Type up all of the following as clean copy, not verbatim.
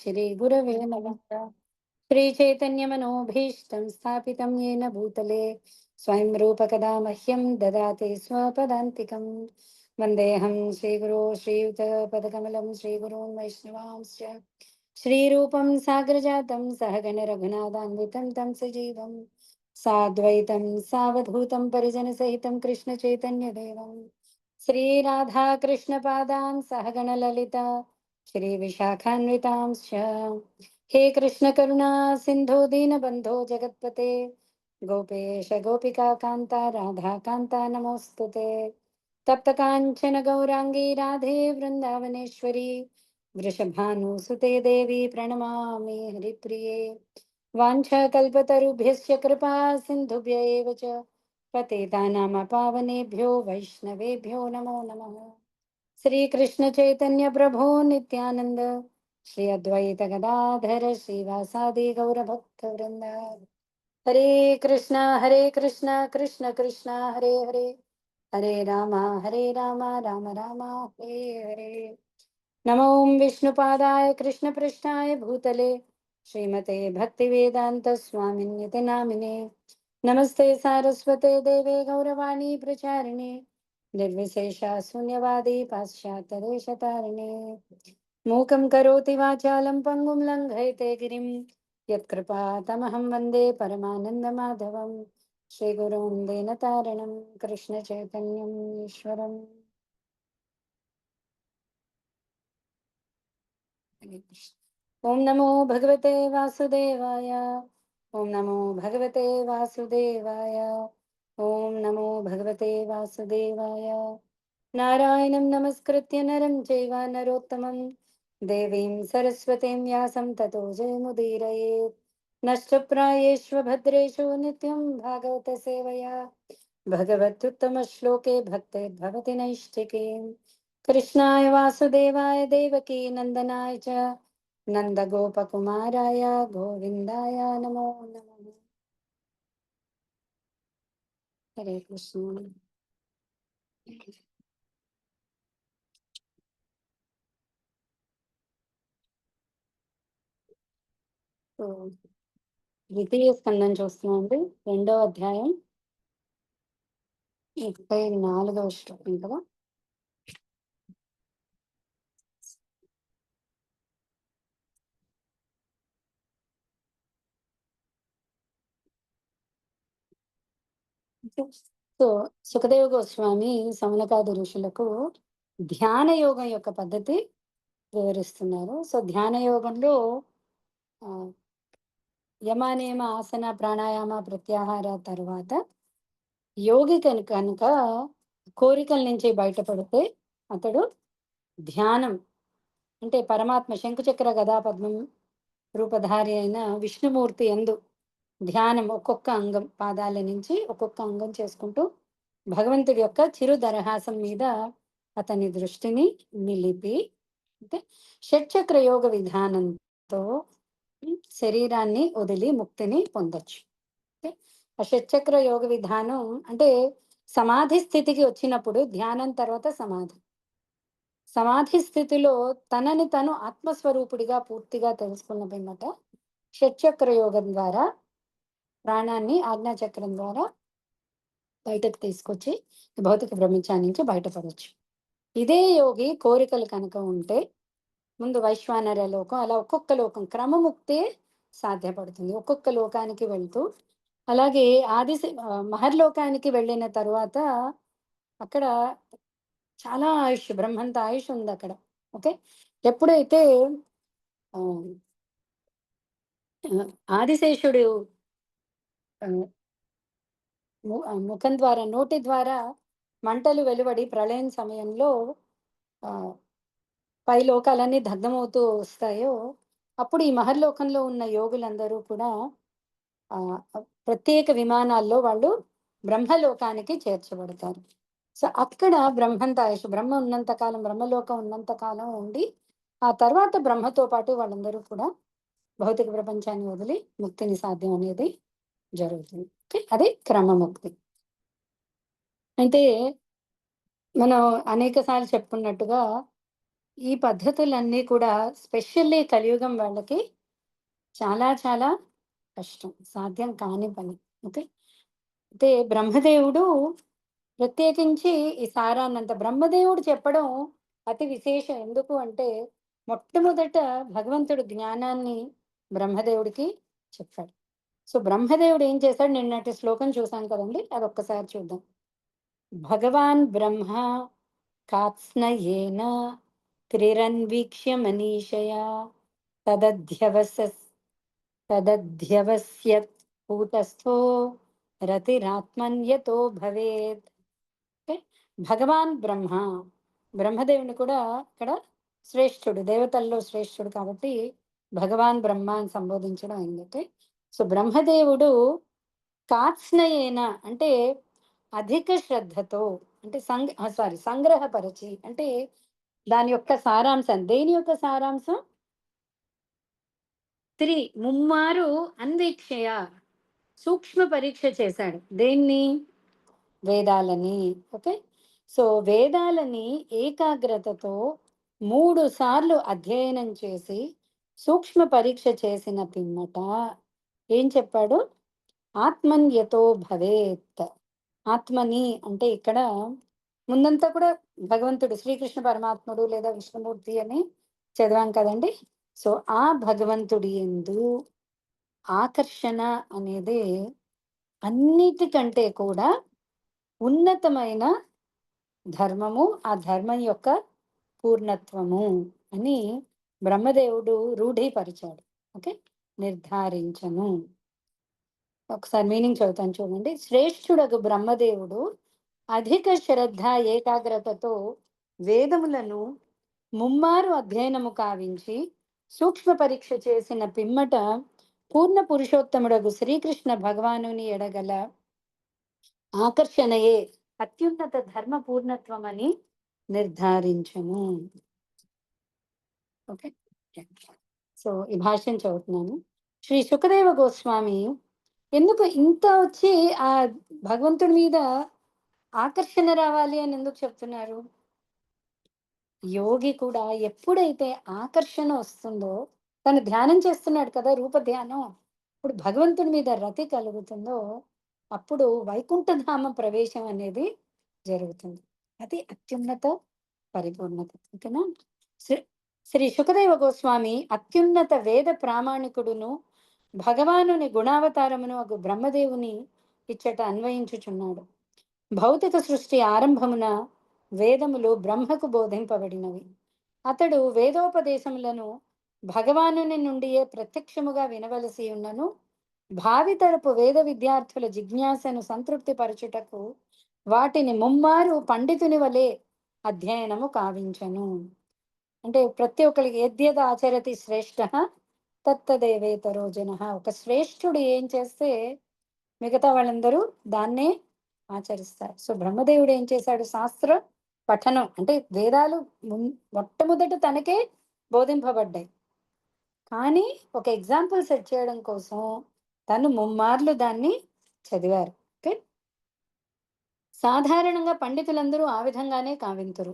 श्रीगुरवे नमः। श्रीचैतन्यमनोभीष्टं स्थापितं येन भूतले स्वयं रूपकदा मह्यं ददाति स्वपदान्तिकं। वन्देऽहं श्रीगुरो श्रीयुतपदकमलं श्रीगुरून् वैष्णवांश्च श्रीरूपं साग्रजातं सहगण रघुनाथान्वितं तं सजीवं साद्वैतं सावधूतं परिजनसहितं कृष्णचैतन्यदेवं श्रीराधाकृष्णपादान् सहगणललिता श्रीविशाखान्वितांश्च। हे कृष्ण करुणा सिंधु दीनबंधो जगत्पते गोपेश गोपिका कांता राधा कांता नमोस्तुते। तप्त कांचन गौरांगी राधे वृंदावनेश्वरी वृषभानुसुते देवी प्रणमामि हरिप्रिये। वाञ्छाकल्पतरुभ्यश्च कृपा सिन्धुभ्य एव च पतितानां पावनेभ्यो वैष्णवेभ्यो नमो नमः। श्री कृष्ण चैतन्य प्रभो नित्यानंद श्री अद्वैत गदाधर श्रीवासादि गौर भक्त वृंद। हरे कृष्णा कृष्ण कृष्णा हरे हरे हरे रामा राम राम हरे हरे। नमो विष्णुपादाय कृष्णपृष्ठाय भूतले श्रीमते भक्तिवेदांत स्वामिन्यते नामिने नमस्ते सारस्वते देवे गौरवाणी प्रचारिणे निर्विशेषा शून्यवादी पाश्चात्यदेशतारिणे मूकं करोति वाचालं पङ्गुं लङ्घयते गिरिं यत्कृपा तमहं वन्दे परमानन्दमाधवं श्रीगुरुं दीनतारिणं कृष्णचैतन्यम् ईश्वरम्। ओम नमो भगवते वासुदेवाय। ओम नमो भगवते वासुदेवाय। ओम नमो भगवते वासुदेवाय। नारायणं नमस्कृत्य नरं चैव नरोत्तमं देवीं सरस्वतीं व्यासं ततो जयमुदीरयेत्। नष्टप्रायेषु भद्रेषु नित्यं भागवत सेवया भगवत्युत्तमश्लोके भक्तिर्भवति नैष्ठिकीम्। कृष्णाय वासुदेवाय देवकी नंदनाय च नंदगोपकुमाराय गोविन्दाय नमो नमः। हरे कृष्ण। సో ద్వితీయ స్కందం చూస్తున్నామండి, 2వ అధ్యాయం 34వ శ్లోకం కదా. సో సుఖదేవ గోస్వామి సౌనకాది ఋషులకు ధ్యాన యోగం యొక్క పద్ధతి వివరిస్తున్నారు. సో ధ్యాన యోగంలో ఆ, యమ నియమ ఆసన ప్రాణాయామ ప్రత్యాహార తర్వాత యోగి కనుక కోరికల నుంచి బయటపడితే అతడు ధ్యానం అంటే పరమాత్మ శంకుచక్ర గదా పద్మం రూపధారి అయిన విష్ణుమూర్తి యందు ధ్యానం ఒక్కొక్క అంగం పాదాల నుంచి ఒక్కొక్క అంగం చేసుకుంటూ భగవంతుడి యొక్క చిరు దరహాసం మీద అతని దృష్టిని నిలిపి అంటే షట్చక్ర యోగ విధానంతో శరీరాన్ని వదిలి ముక్తిని పొందొచ్చు. ఓకే, ఆ షట్చక్ర యోగ విధానం అంటే సమాధి స్థితికి వచ్చినప్పుడు ధ్యానం తర్వాత సమాధి. సమాధి స్థితిలో తనని తను ఆత్మస్వరూపుడిగా పూర్తిగా తెలుసుకున్న పిమ్మట షట్చక్ర యోగం ద్వారా ప్రాణాన్ని ఆజ్ఞాచక్రం ద్వారా బయటకు తీసుకొచ్చి భౌతిక ప్రపంచాన్ని నుంచి బయటపడవచ్చు. ఇదే యోగి కోరికలు కనుక ఉంటే ముందు వైశ్వానర లోకం, అలా ఒక్కొక్క లోకం క్రమముక్తే సాధ్యపడుతుంది. ఒక్కొక్క లోకానికి వెళ్తూ అలాగే మహర్లోకానికి వెళ్ళిన తరువాత అక్కడ చాలా ఆయుష్, బ్రహ్మంత ఆయుష్ ఉంది అక్కడ. ఓకే, ఎప్పుడైతే ఆ, ఆదిశేషుడు ఆ, ముఖం ద్వారా నోటి ద్వారా మంటలు వెలువడి ప్రళయం సమయంలో ఆ, పై లోకాలన్నీ దగ్ధమవుతూ వస్తాయో అప్పుడు ఈ మహర్లోకంలో ఉన్న యోగులందరూ కూడా ఆ ప్రత్యేక విమానాల్లో వాళ్ళు బ్రహ్మలోకానికి చేర్చబడతారు. సో అక్కడ బ్రహ్మంత ఆయుష్, బ్రహ్మ ఉన్నంత కాలం, బ్రహ్మలోకం ఉన్నంత కాలం ఉండి ఆ తర్వాత బ్రహ్మతో పాటు వాళ్ళందరూ కూడా భౌతిక ప్రపంచాన్ని వదిలి ముక్తిని సాధ్యం అనేది జరుగుతుంది. ఓకే, అదే క్రమముక్తి. అయితే మనం అనేక సార్లు చెప్పుకున్నట్టుగా ఈ పద్ధతులన్నీ కూడా స్పెషల్లీ కలియుగం వాళ్ళకి చాలా చాలా కష్టం. సాధ్యం కాని పని. ఓకే. అయితే బ్రహ్మదేవుడు ప్రత్యేకించి ఈ సారాన్నంత బ్రహ్మదేవుడు చెప్పడం అతి విశేషం. ఎందుకు అంటే మొట్టమొదట భగవంతుడు జ్ఞానాన్ని బ్రహ్మదేవుడికి చెప్పాడు. సో, బ్రహ్మదేవుడు ఏం చేశాడు నిన్నటి శ్లోకం చూసాం కదండీ! అదొక్కసారి చూద్దాం. భగవాన్ బ్రహ్మ కాత్స్నయేన త్రిరన్వీక్ష్య మనీషయా తదధ్యవసస్ తదధ్యవస్యత్ కూటస్థో రతిరాత్మన్యతో భవేత్. ఓకే. భగవాన్ బ్రహ్మ, బ్రహ్మదేవుని కూడా ఇక్కడ శ్రేష్ఠుడు, దేవతల్లో శ్రేష్ఠుడు కాబట్టి భగవాన్ బ్రహ్మ అని సంబోధించడం అయింది. ఓకే. సో, బ్రహ్మదేవుడు కాత్స్నయేన అంటే అధిక శ్రద్ధతో, అంటే సంగ్రహపరచి, అంటే దాని యొక్క సారాంశం, దేని యొక్క సారాంశం? ముమ్మారు అన్వీక్షయ, సూక్ష్మ పరీక్ష చేశాడు. దేన్ని? వేదాలని. ఓకే. సో, వేదాలని ఏకాగ్రతతో 3 సార్లు అధ్యయనం చేసి, సూక్ష్మ పరీక్ష చేసిన పిమ్మట ఏం చెప్పాడు? ఆత్మన్యతో భవేత్. ఆత్మని అంటే ఇక్కడ ముందంతా కూడా భగవంతుడు శ్రీకృష్ణ పరమాత్ముడు లేదా విష్ణుమూర్తి అని చదివాం కదండీ! సో, ఆ భగవంతుడి యందు ఆకర్షణ అనేది అన్నిటికంటే కూడా ఉన్నతమైన ధర్మము, ఆ ధర్మం యొక్క పూర్ణత్వము అని బ్రహ్మదేవుడు రూఢీపరిచాడు. ఓకే. నిర్ధారించను. ఒకసారి మీనింగ్ చదువుతాను చూడండి. శ్రేష్ఠుడగు బ్రహ్మదేవుడు అధిక శ్రద్ధ ఏకాగ్రతతో వేదములను ముమ్మారు అధ్యయనము కావించి సూక్ష్మ పరీక్ష చేసిన పిమ్మట పూర్ణ పురుషోత్తముడగు శ్రీకృష్ణ భగవానుని ఎడగల ఆకర్షణయే అత్యున్నత ధర్మ పూర్ణత్వమని నిర్ధారించను. ఓకే. సో, ఈ భాష్యం చదువుతున్నాను. శ్రీ సుఖదేవ గోస్వామి ఎందుకు ఇంత వచ్చి ఆ భగవంతుడి మీద ఆకర్షణ రావాలి అని ఎందుకు చెప్తున్నారు? యోగి కూడా ఎప్పుడైతే ఆకర్షణ వస్తుందో, తను ధ్యానం చేస్తున్నాడు కదా, రూప ధ్యానం. ఇప్పుడు భగవంతుడి మీద రతి కలుగుతుందో, అప్పుడు వైకుంఠధామ ప్రవేశం అనేది జరుగుతుంది. అది అత్యున్నత పరిపూర్ణత. ఓకేనా? శ్రీ శ్రీ సుఖదేవ గోస్వామి అత్యున్నత వేద ప్రామాణికుడును భగవానుని గుణావతారమును అగు బ్రహ్మదేవుని ఇచ్చట అన్వయించుచున్నాడు. భౌతిక సృష్టి ఆరంభమున వేదములు బ్రహ్మకు బోధింపబడినవి. అతడు వేదోపదేశములను భగవానుని నుండియే ప్రత్యక్షముగా వినవలసి ఉన్నను భావితరపు వేద విద్యార్థుల జిజ్ఞాసను సంతృప్తి పరచుటకు వాటిని ముమ్మారు పండితుని వలె అధ్యయనము కావించను. అంటే ప్రతి ఒక్కరికి యద్యద ఆచరతి శ్రేష్ఠ తత్తదేవేతరో జన. ఒక శ్రేష్ఠుడు ఏం చేస్తే మిగతా వాళ్ళందరూ దాన్నే ఆచరిస్తారు. సో, బ్రహ్మదేవుడు ఏం చేశాడు? శాస్త్ర పఠనం అంటే వేదాలు మొట్టమొదట తనకే బోధింపబడ్డాయి. కానీ ఒక ఎగ్జాంపుల్ సెట్ చేయడం కోసం తను ముమ్మార్లు దాన్ని చదివారు. ఓకే. సాధారణంగా పండితులందరూ ఆ విధంగానే కావింతురు.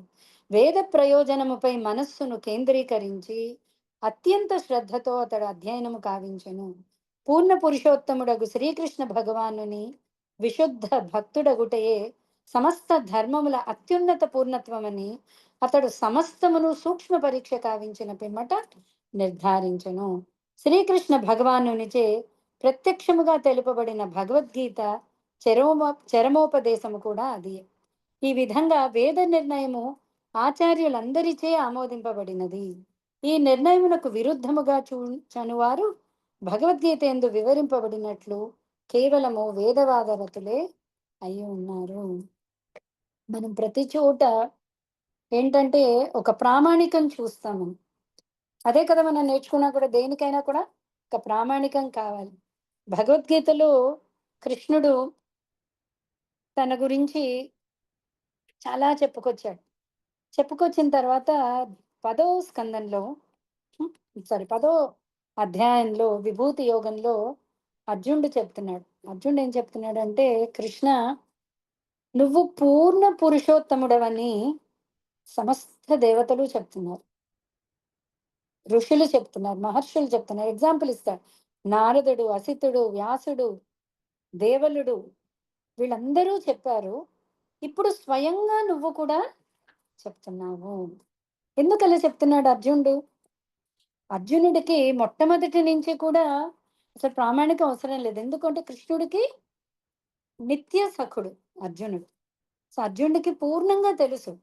వేద ప్రయోజనముపై మనస్సును కేంద్రీకరించి అత్యంత శ్రద్ధతో అతడు అధ్యయనము కావించెను. పూర్ణ పురుషోత్తముడగు శ్రీకృష్ణ భగవానుని విశుద్ధ భక్తుడగుటయే సమస్త ధర్మముల అత్యున్నత పూర్ణత్వమని అతడు సమస్తమును సూక్ష్మ పరీక్ష కావించిన పిమ్మట నిర్ధారించెను. శ్రీకృష్ణ భగవానునిచే ప్రత్యక్షముగా తెలుపబడిన భగవద్గీత చరమోపదేశము కూడా అది. ఈ విధంగా వేద నిర్ణయము ఆచార్యులందరిచే ఆమోదింపబడినది. ఈ నిర్ణయమునకు విరుద్ధముగా చనువారు భగవద్గీత ఎందు వివరింపబడినట్లు కేవలము వేదవాదరతులే అయి ఉన్నారు. మనం ప్రతి చోట ఏంటంటే ఒక ప్రామాణికం చూస్తాము. అదే కదా మనం నేర్చుకున్నా కూడా, దేనికైనా కూడా ఒక ప్రామాణికం కావాలి. భగవద్గీతలో కృష్ణుడు తన గురించి చాలా చెప్పుకొచ్చాడు. చెప్పుకొచ్చిన తర్వాత 10వ స్కందంలో పదో అధ్యాయంలో విభూతి యోగంలో అర్జునుడు చెప్తున్నాడు. అర్జునుడు ఏం చెప్తున్నాడంటే, కృష్ణ నువ్వు పూర్ణ పురుషోత్తముడవని సమస్త దేవతలు చెప్తున్నారు. ఋషులు చెప్తున్నారు, మహర్షులు చెప్తున్నారు. ఎగ్జాంపుల్ ఇస్తాడు. నారదుడు, అసితుడు, వ్యాసుడు, దేవలుడు వీళ్ళందరూ చెప్పారు. ఇప్పుడు స్వయంగా నువ్వు కూడా చెప్తున్నావు. ఎందుకలా చెప్తున్నాడు అర్జునుడు? అర్జునుడికి మొట్టమొదటి నుంచి కూడా అసలు ప్రామాణికం అవసరం లేదు. ఎందుకంటే కృష్ణుడికి నిత్య సఖుడు అర్జునుడు. సో, అర్జునుడికి పూర్ణంగా తెలుసు.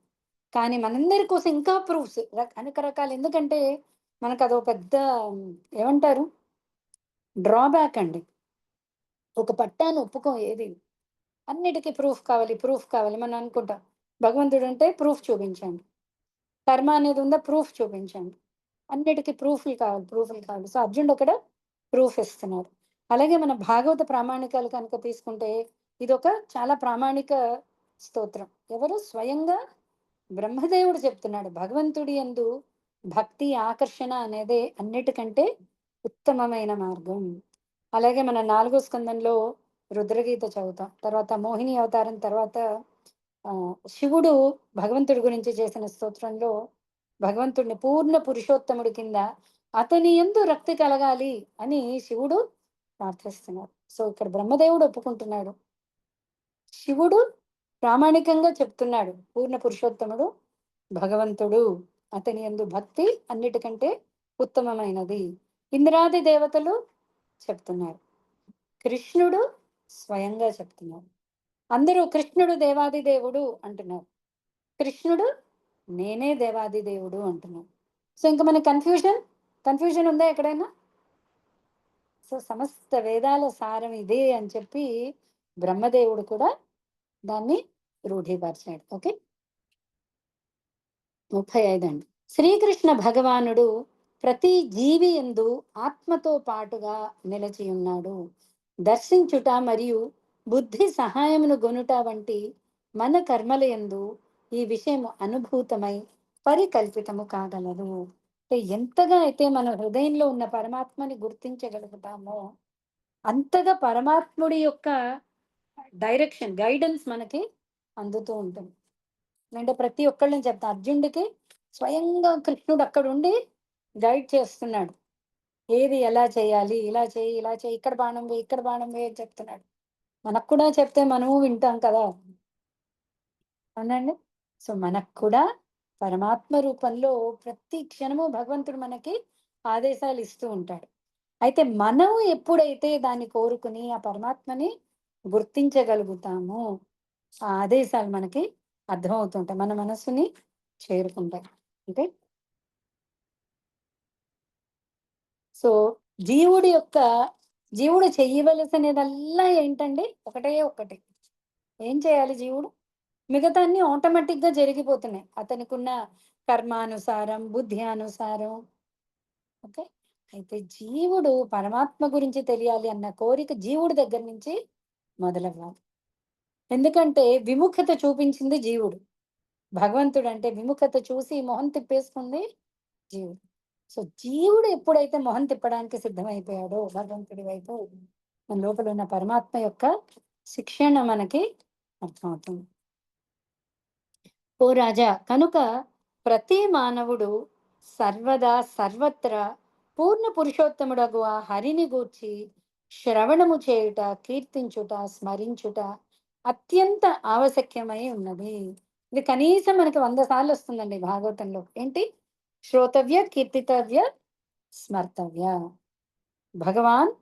కానీ మనందరి కోసం ఇంకా ప్రూఫ్స్ అనేక రకాలు. ఎందుకంటే మనకదో పెద్ద ఏమంటారు? డ్రాబ్యాక్ అండి. ఒక పట్టాన్ని ఒప్పుకోం ఏది. అన్నిటికి ప్రూఫ్ కావాలి, ప్రూఫ్ కావాలి. మనం అనుకుంటాం. భగవంతుడంటే ప్రూఫ్ చూపించండి. కర్మ అనేది ఉందా? ప్రూఫ్ చూపించండి. అన్నిటికి ప్రూఫ్‌లు కావాలి, ప్రూఫ్‌లు కావాలి. సో, అర్జునుడు అక్కడ ప్రూఫ్ ఇస్తున్నాడు. అలాగే మన భాగవత ప్రామాణికాలు కనుక తీసుకుంటే ఇదొక చాలా ప్రామాణిక స్తోత్రం. ఎవరు? స్వయంగా బ్రహ్మదేవుడు చెప్తున్నాడు. భగవంతుడి యందు భక్తి, ఆకర్షణ అనేదే అన్నిటికంటే ఉత్తమమైన మార్గం. అలాగే మన 4 స్కందంలో రుద్రగీత చదువుతాం. తర్వాత మోహిని అవతారం తర్వాత శివుడు భగవంతుడి గురించి చేసిన స్తోత్రంలో భగవంతుడిని పూర్ణ పురుషోత్తముడి కింద అతని యందు రక్తి కలగాలి అని శివుడు ప్రార్థిస్తున్నాడు. సో, ఇక్కడ బ్రహ్మదేవుడు ఒప్పుకుంటున్నాడు. శివుడు ప్రామాణికంగా చెప్తున్నాడు. పూర్ణ పురుషోత్తముడు భగవంతుడు. అతని యందు భక్తి అన్నిటికంటే ఉత్తమమైనది. ఇంద్రాది దేవతలు చెప్తున్నారు. కృష్ణుడు స్వయంగా చెప్తున్నాడు. అందరూ కృష్ణుడు దేవాది దేవుడు అంటున్నారు. కృష్ణుడు నేనే దేవాది దేవుడు అంటున్నాడు. సో, ఇంక మనకి కన్ఫ్యూజన్ ఉందా ఎక్కడైనా? సో, సమస్త వేదాల సారం ఇదే అని చెప్పి బ్రహ్మదేవుడు కూడా దాన్ని రూఢీపరిచాడు. ఓకే. 35 అండి. శ్రీకృష్ణ భగవానుడు ప్రతి జీవి యందు ఆత్మతో పాటుగా నిలిచి ఉన్నాడు. దర్శించుట మరియు బుద్ధి సహాయమును గొనుట వంటి మన కర్మల యందు ఈ విషయం అనుభూతమై పరికల్పితము కాగలదు. అంటే ఎంతగా అయితే మన హృదయంలో ఉన్న పరమాత్మని గుర్తించగలుగుతామో, అంతగా పరమాత్ముడి యొక్క గైడెన్స్ మనకి అందుతూ ఉంటుంది. అంటే ప్రతి ఒక్కళ్ళని చెప్తా. అర్జునుడికి స్వయంగా కృష్ణుడు అక్కడుండి గైడ్ చేస్తున్నాడు. ఏది ఎలా చేయాలి? ఇలా చేయి, ఇలా చేయి, ఇక్కడ బాణం వేయి, ఇక్కడ బాణం వేయి అని చెప్తున్నాడు. మనకు కూడా చెప్తే మనము వింటాం కదా! అవునండి. సో, మనకు కూడా పరమాత్మ రూపంలో ప్రతి క్షణము భగవంతుడు మనకి ఆదేశాలు ఇస్తూ ఉంటాడు. అయితే మనం ఎప్పుడైతే దాన్ని కోరుకుని ఆ పరమాత్మని గుర్తించగలుగుతామో, ఆ ఆదేశాలు మనకి అర్థమవుతుంటాయి. మన మనస్సుని చేరుకుంటాయి. అంటే సో, జీవుడి యొక్క జీవుడు చెయ్యవలసినదల్లా ఏంటండి? ఒకటే ఒకటి. ఏం చేయాలి జీవుడు? మిగతా అన్నీ ఆటోమేటిక్‌గా జరిగిపోతున్నాయి. అతనికున్న కర్మానుసారం, బుద్ధి అనుసారం. ఓకే. అయితే జీవుడు పరమాత్మ గురించి తెలియాలి అన్న కోరిక జీవుడి దగ్గర నుంచి మొదలవ్వాలి. ఎందుకంటే విముఖత చూపించింది జీవుడు. భగవంతుడంటే విముఖత చూసి మొహం తిప్పేసుకుంది జీవుడు. సో, జీవుడు ఎప్పుడైతే మొహం తిప్పడానికి సిద్ధమైపోయాడో భగవంతుడి వైపు, మన లోపల ఉన్న పరమాత్మ యొక్క శిక్షణ మనకి అర్థమవుతుంది. ఓ రాజా! కనుక ప్రతి మానవుడు సర్వదా సర్వత్రా పూర్ణ పురుషోత్తముడగు ఆ హరిని గూర్చి శ్రవణము చేయుట, కీర్తించుట, స్మరించుట అత్యంత ఆవశ్యకమై ఉన్నది. ఇది కనీసం మనకి 100 సార్లు వస్తుందండి భాగవతంలో. ఏంటి? శ్రోతవ్య, కీర్తితవ్య, స్మర్తవ్య. భగవాన్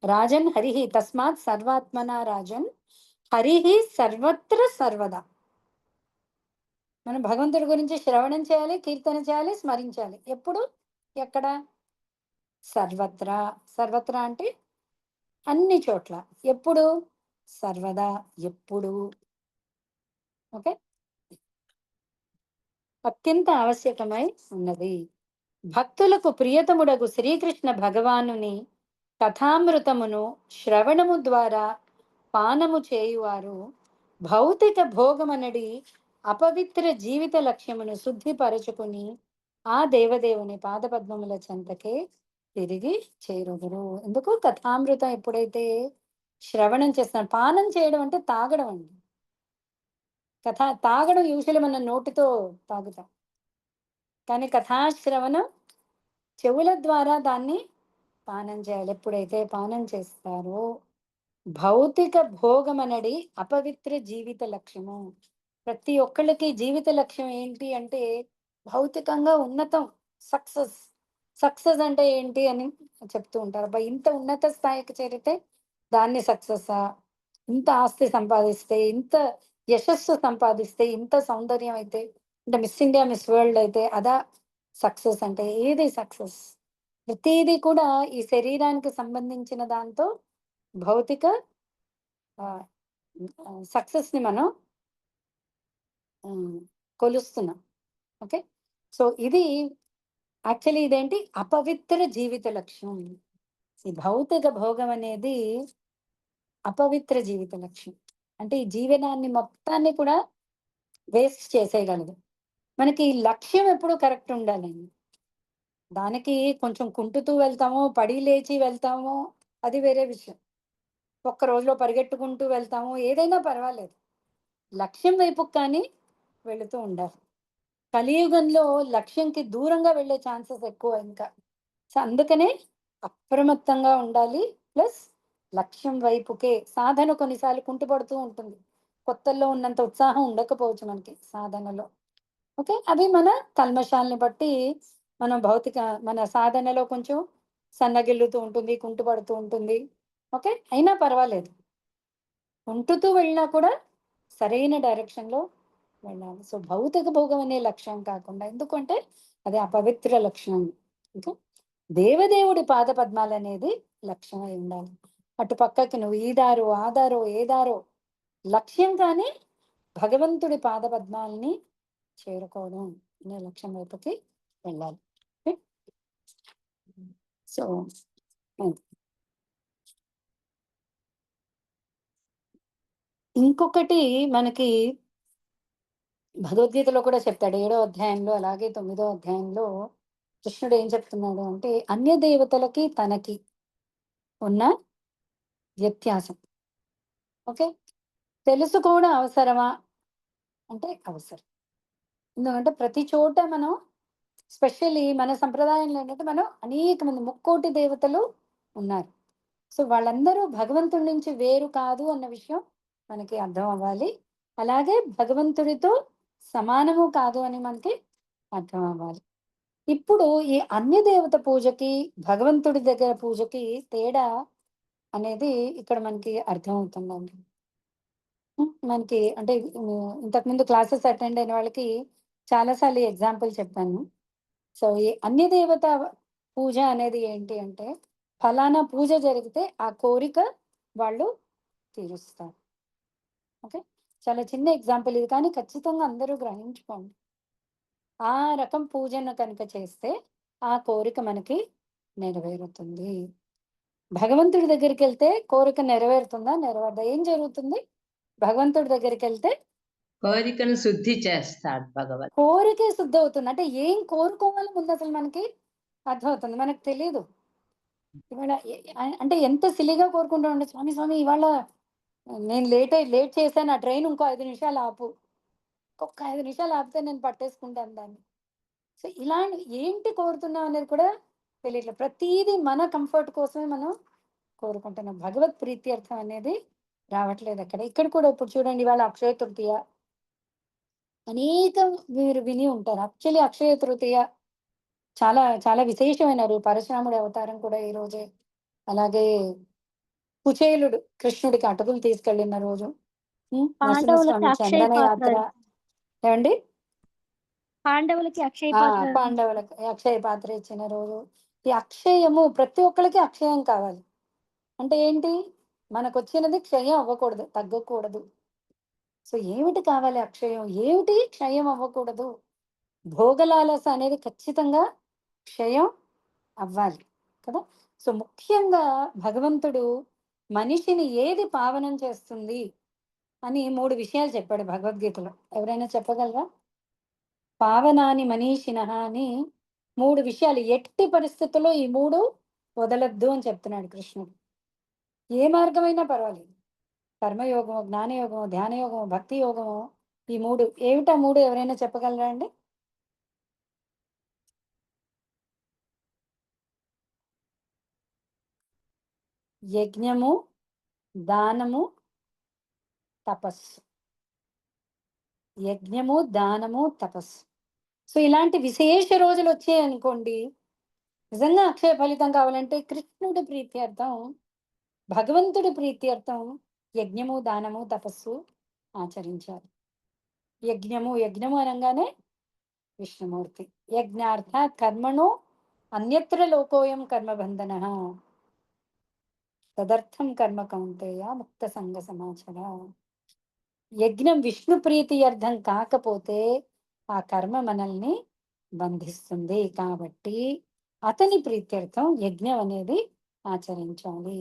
రాజన్ హరిః తస్మాత్ సర్వాత్మనా రాజన్ హరిః సర్వత్ర సర్వదా. మనం భగవంతుడి గురించి శ్రవణం చేయాలి, కీర్తన చేయాలి, స్మరించాలి. ఎప్పుడు? ఎక్కడ? సర్వత్రా. సర్వత్రా అంటే అన్ని చోట్ల. ఎప్పుడు? సర్వదా. ఎప్పుడు. ఓకే. అత్యంత ఆవశ్యకమై ఉన్నది. భక్తులకు ప్రియతముడగు శ్రీకృష్ణ భగవానుని కథామృతమును శ్రవణము ద్వారా పానము చేయువారు భౌతిక భోగమనడి అపవిత్ర జీవిత లక్ష్యమును శుద్ధిపరచుకుని ఆ దేవదేవుని పాదపద్మముల చెంతకే తిరిగి చేరుదురు. ఎందుకు? కథామృతం ఎప్పుడైతే శ్రవణం చేస్తాం, పానం చేయడం అంటే తాగడం అండి. తాగడం యూజువల్లీ మనం నోటితో తాగుతాం. కానీ కథాశ్రవణం చెవుల ద్వారా దాన్ని పానం చేయాలి. ఎప్పుడైతే పానం చేస్తారో భౌతిక భోగమనడి అపవిత్ర జీవిత లక్ష్యము. ప్రతి ఒక్కళ్ళకి జీవిత లక్ష్యం ఏంటి అంటే భౌతికంగా ఉన్నతం, సక్సెస్. సక్సెస్ అంటే ఏంటి అని చెప్తూ ఉంటారు. అబ్బా! ఇంత ఉన్నత స్థాయికి చేరితే దాన్ని సక్సెస్సా? ఇంత ఆస్తి సంపాదిస్తే, ఇంత యశస్సు సంపాదిస్తే, ఇంత సౌందర్యం అయితే అంటే మిస్ ఇండియా, మిస్ వరల్డ్ అయితే అదా సక్సెస్ అంటే? ఏది సక్సెస్? ప్రతీది కూడా ఈ శరీరానికి సంబంధించిన దాంతో భౌతిక ఆహ్, సక్సెస్‌ని మనం హ్మ్. కొలుస్తున్నాం. ఓకే. సో, ఇది యాక్చువల్లీ ఇదేంటి అపవిత్ర జీవిత లక్ష్యం. ఈ భౌతిక భోగం అనేది అపవిత్ర జీవిత లక్ష్యం. అంటే ఈ జీవనాన్ని మొత్తాన్ని కూడా వేస్ట్ చేసేయగలదు. మనకి లక్ష్యం ఎప్పుడు కరెక్ట్ ఉండాలండి. దానికి కొంచెం కుంటుతూ వెళ్తాము, పడి లేచి వెళ్తాము, అది వేరే విషయం. ఒక్క రోజులో పరిగెట్టుకుంటూ వెళ్తాము, ఏదైనా పర్వాలేదు. లక్ష్యం వైపుకి కానీ వెళుతూ ఉండాలి. కలియుగంలో లక్ష్యంకి దూరంగా వెళ్ళే ఛాన్సెస్ ఎక్కువ ఇంకా. సో, అందుకనే అప్రమత్తంగా ఉండాలి. ప్లస్ లక్ష్యం వైపుకే సాధన కొన్నిసార్లు కుంటుపడుతూ ఉంటుంది. కొత్తల్లో ఉన్నంత ఉత్సాహం ఉండకపోవచ్చు మనకి సాధనలో. ఓకే. అది మన కల్మషాల్ని బట్టి మనం మన సాధనలో కొంచెం సన్నగిల్లుతూ ఉంటుంది, కుంటుపడుతూ ఉంటుంది. ఓకే. అయినా పర్వాలేదు. కుంటుతూ వెళ్ళినా కూడా సరైన డైరెక్షన్‌లో వెళ్ళాలి. సో, భౌతిక భోగం అనే లక్ష్యం కాకుండా ఎందుకంటే అది అపవిత్ర లక్ష్యం. ఇంకా దేవదేవుడి పాదపద్మాలనేది లక్ష్యమై ఉండాలి. అటు పక్కకి నువ్వు ఈ దారో, ఆ దారో, ఏ దారో లక్ష్యం కానీ భగవంతుడి పాదపద్మాలని చేరుకోవడం అనే లక్ష్యం వైపుకి వెళ్ళాలి. ఓకే. సో, అది. ఇంకొకటి మనకి భగవద్గీతలో కూడా చెప్తాడు. ఏడో అధ్యాయంలో అలాగే తొమ్మిదో అధ్యాయంలో కృష్ణుడు ఏం చెప్తున్నాడు అంటే, అన్య దేవతలకి తనకి ఉన్న వ్యత్యాసం. ఓకే. తెలుసుకోవడం అవసరమా? అంటే అవసరం. ఎందుకంటే ప్రతి చోట మనం స్పెషల్లీ మన సంప్రదాయంలో ఏంటంటే మనం అనేక మంది ముక్కోటి దేవతలు ఉన్నారు. సో, వాళ్ళందరూ భగవంతుడి నుంచి వేరు కాదు అన్న విషయం మనకి అర్థం అవ్వాలి. అలాగే భగవంతుడితో సమానము కాదు అని మనకి అర్థం అవ్వాలి. ఇప్పుడు ఈ అన్య దేవత పూజకి, భగవంతుడి దగ్గర పూజకి తేడా అనేది ఇక్కడ మనకి అర్థమవుతుందండి. మనకి అంటే ఇంతకుముందు క్లాసెస్ అటెండ్ అయిన వాళ్ళకి చాలా సార్లు ఈ ఎగ్జాంపుల్ చెప్పాను. సో, ఈ అన్య దేవత పూజ అనేది ఏంటి అంటే, ఫలానా పూజ జరిగితే ఆ కోరిక వాళ్ళు తీరుస్తారు. ఓకే. చాలా చిన్న ఎగ్జాంపుల్ ఇది కానీ ఖచ్చితంగా అందరూ గ్రహించుకోండి. ఆ రకం పూజను కనుక చేస్తే ఆ కోరిక మనకి నెరవేరుతుంది. భగవంతుడి దగ్గరికెళ్తే కోరిక నెరవేరుతుందా? నెరవేరదా? ఏం జరుగుతుంది? భగవంతుడి దగ్గరికెళ్తే కోరికను శుద్ధి చేస్తాడు కోరికే శుద్ధవుతుంది. అంటే ఏం కోరుకోవాలో ముందసలు మనకి అర్థమవుతుంది. మనకు తెలీదు. ఇవాళ అంటే ఎంత సిల్లీగా కోరుకుంటామంటే స్వామి, స్వామి ఇవాళ నేను లేట్ చేశాను. ఆ ట్రైన్ ఇంకో 5 నిమిషాలు ఆపు. ఇంకొక 5 నిమిషాలు ఆపితే నేను పట్టేసుకుంటాను దాన్ని. సో, ఏంటి కోరుతున్నాం అనేది కూడా తెలియట్లేదు. ప్రతీదీ మన కంఫర్ట్ కోసమే మనం కోరుకుంటున్నాం. భగవత్ ప్రీత్యర్థం అనేది రావట్లేదక్కడ. ఇక్కడ కూడా ఇప్పుడు చూడండి ఇవాళ అక్షయ తృతీయ. అనేకం మీరు విని ఉంటారు. యాక్చువల్లీ అక్షయ తృతీయ చాలా చాలా విశేషమైన పరశురాముడి అవతారం కూడా ఈ రోజే. అలాగే కుచేలుడు కృష్ణుడికి అటుకులు తీసుకెళ్ళిన రోజు. పాండవులకి నరసింహస్వామి అక్షయ చందన పాత్ర. యాత్ర. ఏవండి? పాండవులకి అక్షయ ఆ! పాత్ర. పాండవులకి అక్షయ పాత్ర ఇచ్చిన రోజు. ఈ అక్షయము ప్రతి ఒక్కళ్ళకి అక్షయం కావాలి. అంటే ఏంటి? మనకొచ్చినది క్షయం అవ్వకూడదు. తగ్గకూడదు. సో, ఏమిటి కావాలి అక్షయం? ఏమిటి క్షయం అవ్వకూడదు? భోగలాలస అనేది ఖచ్చితంగా క్షయం అవ్వాలి. కదా! సో, ముఖ్యంగా భగవంతుడు మనిషిని ఏది పావనం చేస్తుంది అని 3 విషయాలు చెప్పాడు భగవద్గీతలో. ఎవరైనా చెప్పగలరా? పావనాని మనీషినః అని 3 విషయాలు. ఎట్టి పరిస్థితుల్లో ఈ 3 వదలొద్దు అని చెప్తున్నాడు కృష్ణుడు. ఏ మార్గమైనా పర్వాలేదు. కర్మయోగమో, జ్ఞానయోగమో, ధ్యానయోగమో, భక్తి యోగమో ఈ 3 ఏమిటా 3 ఎవరైనా చెప్పగలరా అండి? యజ్ఞము, దానము, తపస్సు. యజ్ఞము, దానము, తపస్సు. సో ఇలాంటి విశేష రోజులు వచ్చాయనుకోండి, నిజంగా అక్షయ ఫలితం కావాలంటే కృష్ణుడి ప్రీత్యర్థం, భగవంతుడి ప్రీత్యర్థం యజ్ఞము, దానము, తపస్సు ఆచరించాలి. యజ్ఞము అనగానే విష్ణుమూర్తి. యజ్ఞార్థ కర్మణో అన్యత్ర లోకోయం కర్మబంధన తదర్థం కర్మ కౌంతేయ ముక్త సంగ సమాచార. యజ్ఞం విష్ణు ప్రీతి అర్థం కాకపోతే ఆ కర్మ మనల్ని బంధిస్తుంది. కాబట్టి అతని ప్రీత్యర్థం యజ్ఞం అనేది ఆచరించాలి.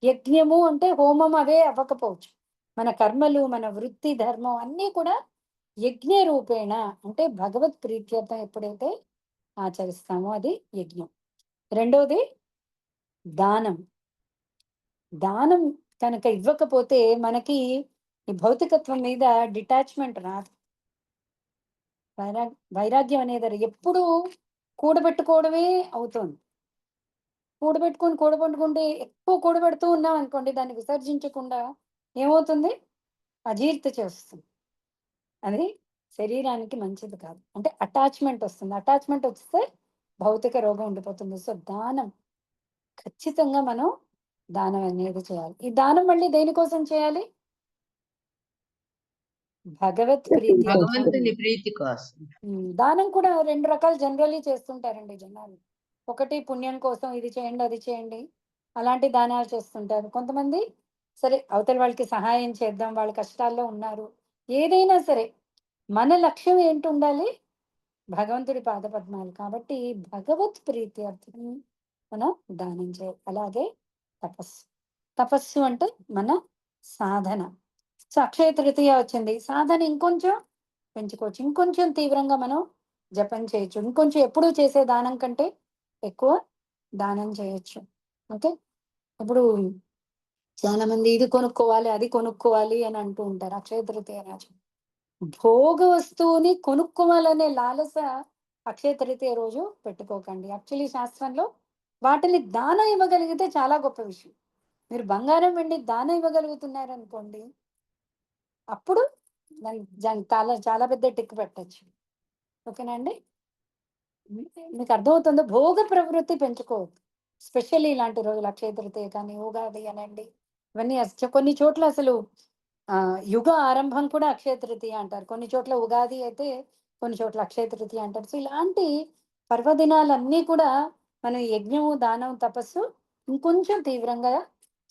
యజ్ఞము అంటే హోమం అవే అవ్వకపోవచ్చు. మన కర్మలు, మన వృత్తి, ధర్మం అన్నీ కూడా యజ్ఞ రూపేణ అంటే భగవత్ ప్రీత్యర్థం ఎప్పుడైతే ఆచరిస్తామో అది యజ్ఞం. రెండోది దానం. దానం కనుక ఇవ్వకపోతే మనకి ఈ భౌతికత్వం మీద డిటాచ్మెంట్ రాదు. వైరాగ్యం అనేది ఎప్పుడు కూడబెట్టుకోవడమే అవుతుంది. కూడబెట్టుకుంటే ఎక్కువ కూడబెడుతూ ఉన్నాం అనుకోండి, దాన్ని విసర్జించకుండా ఏమవుతుంది? అజీర్తి చేస్తుంది. అది శరీరానికి మంచిది కాదు. అంటే అటాచ్మెంట్ వస్తుంది. అటాచ్మెంట్ వస్తే భౌతిక రోగం ఉండిపోతుంది. సో దానం ఖచ్చితంగా మనం దానం అనేది చేయాలి. ఈ దానం మళ్ళీ దేనికోసం చేయాలి? భగవత్ ప్రీతి. భగవంతుని ప్రీతి కోసం. దానం కూడా 2 రకాలు జనరల్లీ చేస్తుంటారండి జనాలు. ఒకటి పుణ్యం కోసం ఇది చేయండి, అది చేయండి, అలాంటి దానాలు చేస్తుంటారు. కొంతమంది సరే అవతల వాళ్ళకి సహాయం చేద్దాం, వాళ్ళ కష్టాల్లో ఉన్నారు. ఏదైనా సరే మన లక్ష్యం ఏంటి ఉండాలి? భగవంతుడి పాదపద్మాలు. కాబట్టి భగవత్ ప్రీతి అర్థం మనం దానం చేయాలి. అలాగే తపస్సు. తపస్సు అంటే మన సాధన. సో అక్షయ తృతీయ వచ్చింది, సాధన ఇంకొంచెం పెంచుకోవచ్చు. ఇంకొంచెం తీవ్రంగా మనం జపం చేయొచ్చు. ఇంకొంచెం ఎప్పుడూ చేసే దానం కంటే ఎక్కువ దానం చేయొచ్చు. ఓకే. ఇప్పుడు చాలా మంది ఇది కొనుక్కోవాలి, అది కొనుక్కోవాలి అని అంటూ ఉంటారు అక్షయ తృతీయ రోజు. భోగ వస్తువుని కొనుక్కోవాలనే లాలస అక్షయ తృతీయ రోజు పెట్టుకోకండి. యాక్చువల్లీ శాస్త్రంలో వాటిని దానం ఇవ్వగలిగితే చాలా గొప్ప విషయం. మీరు బంగారం, వెండి దానం ఇవ్వగలుగుతున్నారు అనుకోండి, అప్పుడు దానికి చాలా చాలా పెద్ద టిక్ పెట్టచ్చు. ఓకేనా అండి? మీకు అర్థమవుతుందో? భోగ ప్రవృత్తి పెంచుకోవద్దు. స్పెషల్లీ ఇలాంటి రోజులు అక్షయ తృతీయ కానీ, ఉగాది అనండి, ఇవన్నీ కొన్ని చోట్ల అసలు యుగ ఆరంభం కూడా అక్షయ తృతీయ అంటారు. కొన్ని చోట్ల ఉగాది అయితే, కొన్ని చోట్ల అక్షయ తృతీయ అంటారు. సో ఇలాంటి పర్వదినాలన్నీ కూడా మనం యజ్ఞము, దానం, తపస్సు ఇంకొంచెం తీవ్రంగా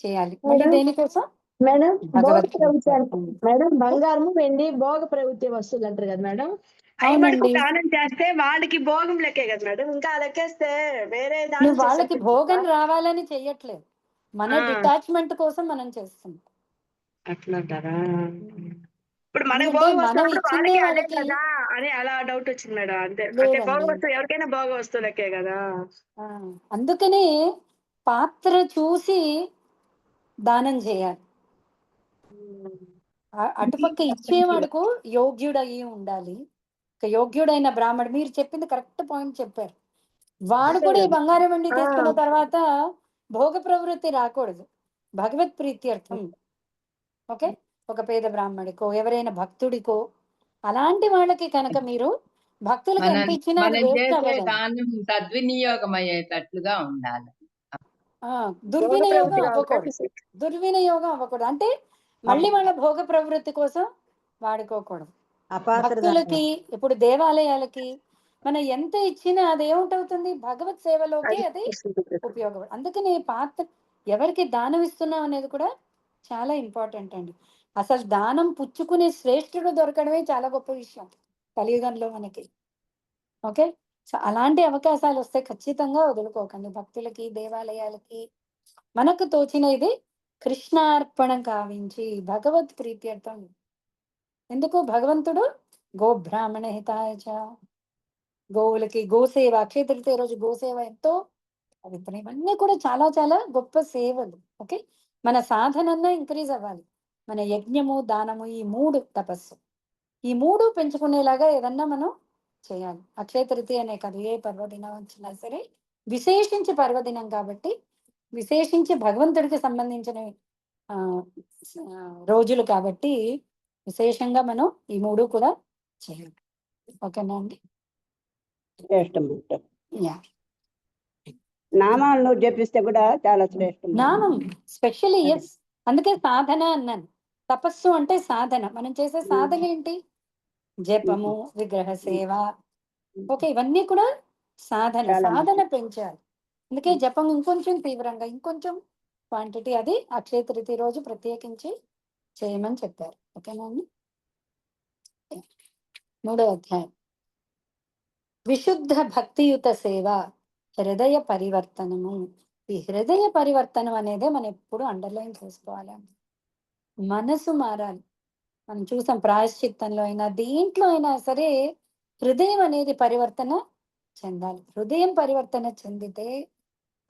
చేయాలి. మళ్ళీ మేడం దేనికోసం? మేడం భోగ భగవత్ ప్రవృత్తి ప్రీత్యర్థం. మేడం బంగారము, వెండి భోగ ప్రవృత్తి వస్తువులు అంటారు కదా మేడం. అవి మటుకు అవునండి. దానం చేస్తే వాళ్ళకి భోగం లెక్కే కదా మేడం. ఇంకా లెక్కేస్తే వేరే దానం నువ్వు వాళ్ళకి చేసేటప్పుడు భోగం రావాలని చెయ్యట్లేదు, మన డిటాచ్మెంట్ కోసం మనం చేస్తున్నాం. అట్లా అంటారా? ఇప్పుడు మనకి ఎందుకంటే భోగం మనం వస్తున్నప్పుడు ఇచ్చిందే వాళ్ళకి అదే వాళ్ళకి కదా అని అలా డౌట్ వచ్చింది మేడం. అంతే. అంటే భోగ లేదండి. వస్తువు ఎవరికైనా భోగ వస్తువు లెక్కే కదా. అందుకనే పాత్ర చూసి దానం చేయాలి. అటుపక్క ఇచ్చేవాడుకు యోగ్యుడయి ఉండాలి. యోగ్యుడైన బ్రాహ్మడు. మీరు చెప్పింది కరెక్ట్ పాయింట్ చెప్పారు. వాడు కూడా ఈ బంగారం వెండి తీసుకున్న తర్వాత భోగ ప్రవృత్తి రాకూడదు. భగవత్ ప్రీత్యర్థం. ఓకే. ఒక పేద బ్రాహ్మడికో, ఎవరైనా భక్తుడికో, అలాంటి వాళ్ళకి కనుక మీరు భక్తులకి ఎంత ఇచ్చినా అది మనం వేస్ట్ చేసే అవ్వదు. దానం సద్వినియోగం అయ్యేటట్లుగా ఉండాలి. దుర్వినియోగం అవ్వకూడదు. దుర్వినియోగం అవ్వకూడదు అంటే మళ్ళీ వాళ్ళ భోగ ప్రవృత్తి కోసం వాడుకోకూడదు. భక్తులకి, ఇప్పుడు దేవాలయాలకి మనం ఎంత ఇచ్చినా అది ఏమిటవుతుంది? భగవత్ సేవలోకి అది ఉపయోగం. అందుకని పాత్ర ఎవరికి దానం ఇస్తున్నాం అనేది కూడా చాలా ఇంపార్టెంట్ అండి. అసలు దానం పుచ్చుకునే శ్రేష్ఠుడు దొరకడమే చాలా గొప్ప విషయం కలియుగంలో మనకి. ఓకే. సో అలాంటి అవకాశాలు వస్తే ఖచ్చితంగా వదులుకోకండి. భక్తులకి, దేవాలయాలకి మనకు తోచిన ఇది కృష్ణార్పణం కావించి భగవత్ ప్రీత్యర్థం. ఎందుకు? భగవంతుడు గోబ్రాహ్మణ హితాయ చ, గోవులకి గోసేవ, అక్షయ తృతీయ రోజు గోసేవ ఎంతో పవిత్రం. ఇవన్నీ కూడా చాలా చాలా గొప్ప సేవలు. ఓకే. మన సాధనన్నా ఇంక్రీజ్ అవ్వాలి. మన యజ్ఞము, దానము, ఈ 3 తపస్సు, ఈ 3 పెంచుకునేలాగా ఏదన్నా మనం చేయాలి. అక్షయ తృతీయ అనే కాదు, ఏ పర్వదినం వచ్చినా సరే, విశేషించి పర్వదినం కాబట్టి విశేషించి భగవంతుడికి సంబంధించిన రోజులు కాబట్టి విశేషంగా మనం ఈ 3 కూడా చేయాలి. ఓకేనా అండి? శ్రేష్టం. యా. నామాలను జపిస్తే కూడా చాలా శ్రేష్టం. నామం స్పెషల్లీ ఎస్. అందుకే సాధన అన్నాను. తపస్సు అంటే సాధన. మనం చేసే సాధన ఏంటి? జపము, విగ్రహ సేవ. ఓకే, ఇవన్నీ కూడా సాధన. చాలా సాధన పెంచాలి. అందుకే జపం ఇంకొంచెం తీవ్రంగా, ఇంకొంచెం క్వాంటిటీ, అది అక్షయ తృతీయ రోజు ప్రత్యేకించి చేయమని చెప్పారు. ఓకేనా అండి? 3వ అధ్యాయం. విశుద్ధ భక్తియుత సేవ, హృదయ పరివర్తనము. ఈ హృదయ పరివర్తనం అనేదే మనం ఎప్పుడు అండర్లైన్ చేసుకోవాలండి. మనసు మారాలి. మనం చూసాం ప్రాయశ్చిత్తంలో అయినా దేంట్లో అయినా సరే హృదయం అనేది పరివర్తన చెందాలి. హృదయం పరివర్తన చెందితే,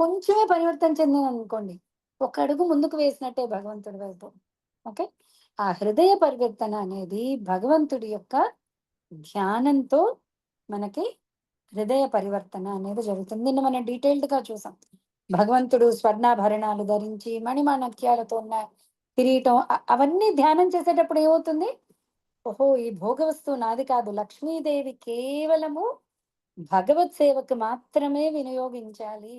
కొంచెమే పరివర్తన చెందింది అనుకోండి, ఒక అడుగు ముందుకు వేసినట్టే భగవంతుడి వైపు. ఓకే, ఆ హృదయ పరివర్తన అనేది భగవంతుడి యొక్క ధ్యానంతో మనకి హృదయ పరివర్తన అనేది జరుగుతుంది. నిన్న మనం డీటెయిల్డ్ గా చూసాం. భగవంతుడు స్వర్ణాభరణాలు ధరించి మణిమాణక్యాలతో ఉన్న కిరీటం, అవన్నీ ధ్యానం చేసేటప్పుడు ఏమవుతుంది? ఓహో, ఈ భోగ వస్తువు నాది కాదు, లక్ష్మీదేవి కేవలము భగవత్ సేవకు మాత్రమే వినియోగించాలి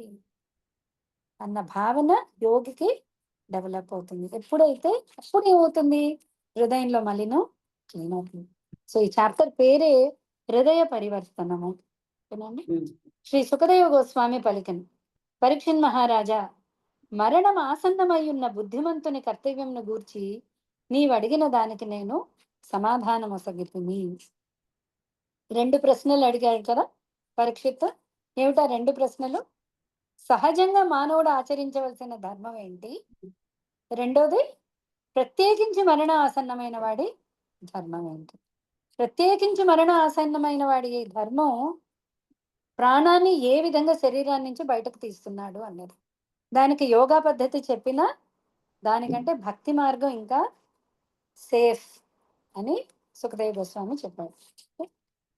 అన్న భావన యోగికి డెవలప్ అవుతుంది. ఎప్పుడైతే, అప్పుడు ఏమవుతుంది? హృదయంలో మలినం క్లీన్ అవుతుంది. సో ఈ చాప్టర్ పేరే హృదయ పరివర్తనము. ఓకేనండి? శ్రీ సుఖదేవ గోస్వామి పలికను, పరీక్షిన్ మహారాజా, మరణం ఆసన్నమై ఉన్న బుద్ధిమంతుని కర్తవ్యంను గూర్చి నీవు అడిగిన దానికి నేను సమాధానం ఒసగితిని. 2 ప్రశ్నలు అడిగాడు కదా పరీక్షిత్. ఏమిటా 2 ప్రశ్నలు? సహజంగా మానవుడు ఆచరించవలసిన ధర్మం ఏంటి? రెండోది, ప్రత్యేకించి మరణ ఆసన్నమైన వాడి ధర్మం ఏంటి? ప్రత్యేకించి మరణ ఆసన్నమైన వాడి ధర్మం ప్రాణాన్ని ఏ విధంగా శరీరాన్ని నుంచి బయటకు తీస్తున్నాడు అన్నది. దానికి యోగా పద్ధతి చెప్పిన దానికంటే భక్తి మార్గం ఇంకా సేఫ్ అని సుఖదేవ గోస్వామి చెప్పాడు.